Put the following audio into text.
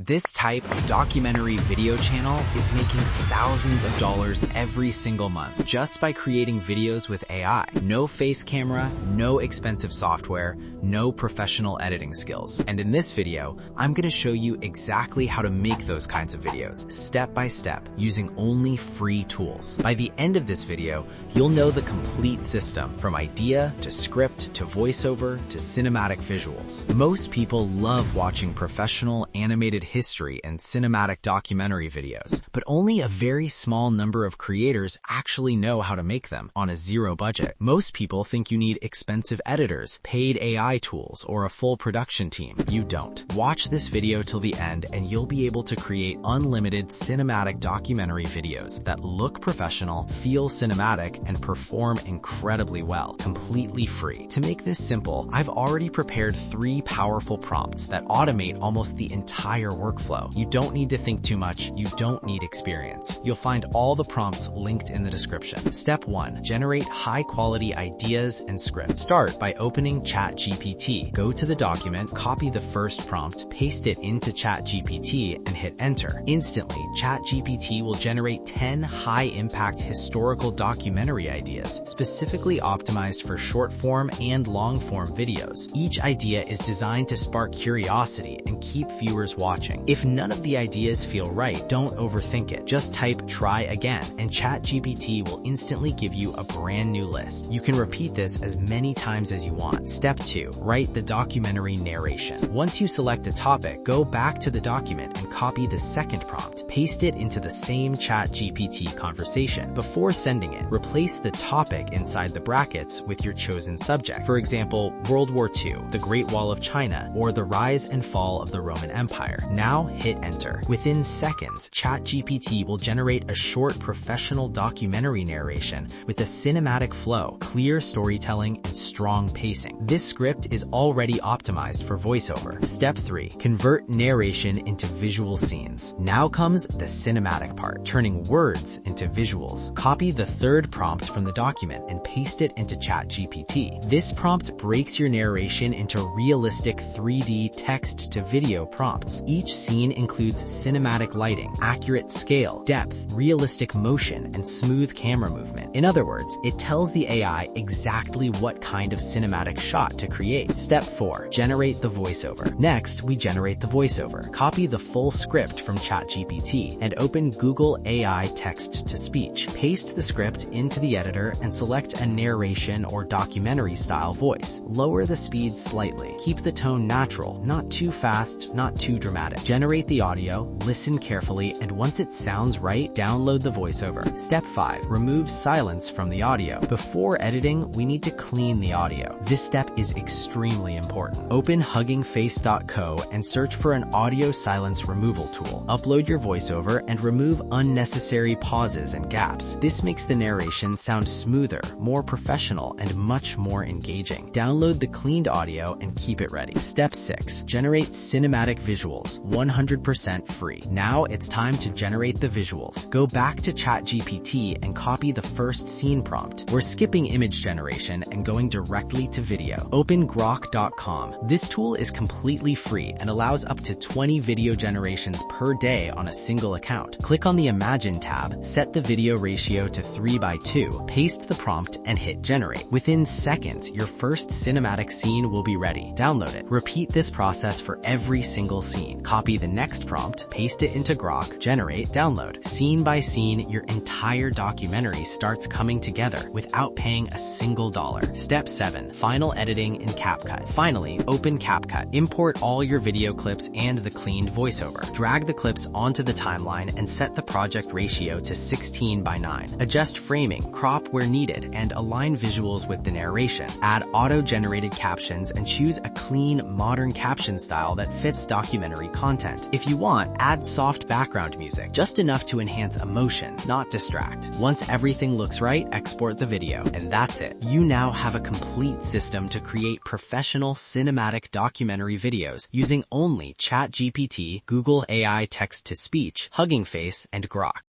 This type of documentary video channel is making thousands of dollars every single month just by creating videos with AI. No face camera, no expensive software, no professional editing skills. And in this video, I'm going to show you exactly how to make those kinds of videos, step by step, using only free tools. By the end of this video, you'll know the complete system, from idea to script to voiceover to cinematic visuals. Most people love watching professional animated history and cinematic documentary videos, but only a very small number of creators actually know how to make them on a zero budget. Most people think you need expensive editors, paid AI tools, or a full production team. You don't. Watch this video till the end and you'll be able to create unlimited cinematic documentary videos that look professional, feel cinematic, and perform incredibly well, completely free. To make this simple, I've already prepared 3 powerful prompts that automate almost the entire workflow. You don't need to think too much. You don't need experience. You'll find all the prompts linked in the description. Step 1. Generate high-quality ideas and scripts. Start by opening ChatGPT. Go to the document, copy the first prompt, paste it into ChatGPT, and hit enter. Instantly, ChatGPT will generate 10 high-impact historical documentary ideas, specifically optimized for short-form and long-form videos. Each idea is designed to spark curiosity and keep viewers watching. If none of the ideas feel right, don't overthink it. Just type "try again" and ChatGPT will instantly give you a brand new list. You can repeat this as many times as you want. Step 2. Write the documentary narration. Once you select a topic, go back to the document and copy the second prompt. Paste it into the same ChatGPT conversation. Before sending it, replace the topic inside the brackets with your chosen subject. For example, World War II, the Great Wall of China, or the rise and fall of the Roman Empire. Now hit enter. Within seconds, ChatGPT will generate a short professional documentary narration with a cinematic flow, clear storytelling, and strong pacing. This script is already optimized for voiceover. Step 3. Convert narration into visual scenes. Now comes the cinematic part, turning words into visuals. Copy the third prompt from the document and paste it into ChatGPT. This prompt breaks your narration into realistic 3D text-to-video prompts. Each scene includes cinematic lighting, accurate scale, depth, realistic motion, and smooth camera movement. In other words, it tells the AI exactly what kind of cinematic shot to create. Step 4. Generate the voiceover. Next, we generate the voiceover. Copy the full script from ChatGPT and open Google AI text-to-speech. Paste the script into the editor and select a narration or documentary-style voice. Lower the speed slightly. Keep the tone natural, not too fast, not too dramatic. Generate the audio, listen carefully, and once it sounds right, download the voiceover. Step 5. Remove silence from the audio. Before editing, we need to clean the audio. This step is extremely important. Open huggingface.co and search for an audio silence removal tool. Upload your voiceover and remove unnecessary pauses and gaps. This makes the narration sound smoother, more professional, and much more engaging. Download the cleaned audio and keep it ready. Step 6. Generate cinematic visuals, 100% free. Now it's time to generate the visuals. Go back to ChatGPT and copy the first scene prompt. We're skipping image generation and going directly to video. Open Grok.com. This tool is completely free and allows up to 20 video generations per day on a single account. Click on the Imagine tab, set the video ratio to 3:2, paste the prompt, and hit generate. Within seconds, your first cinematic scene will be ready. Download it. Repeat this process for every single scene. Copy the next prompt, paste it into Grok, generate, download. Scene by scene, your entire documentary starts coming together without paying a single dollar. Step 7. Final editing in CapCut. Finally, open CapCut. Import all your video clips and the cleaned voiceover. Drag the clips onto the timeline and set the project ratio to 16:9. Adjust framing, crop where needed, and align visuals with the narration. Add auto-generated captions and choose a clean, modern caption style that fits documentary content. If you want, add soft background music, just enough to enhance emotion, not distract. Once everything looks right, export the video, and that's it. You now have a complete system to create professional cinematic documentary videos using only ChatGPT, Google AI text-to-speech, Hugging Face, and Grok.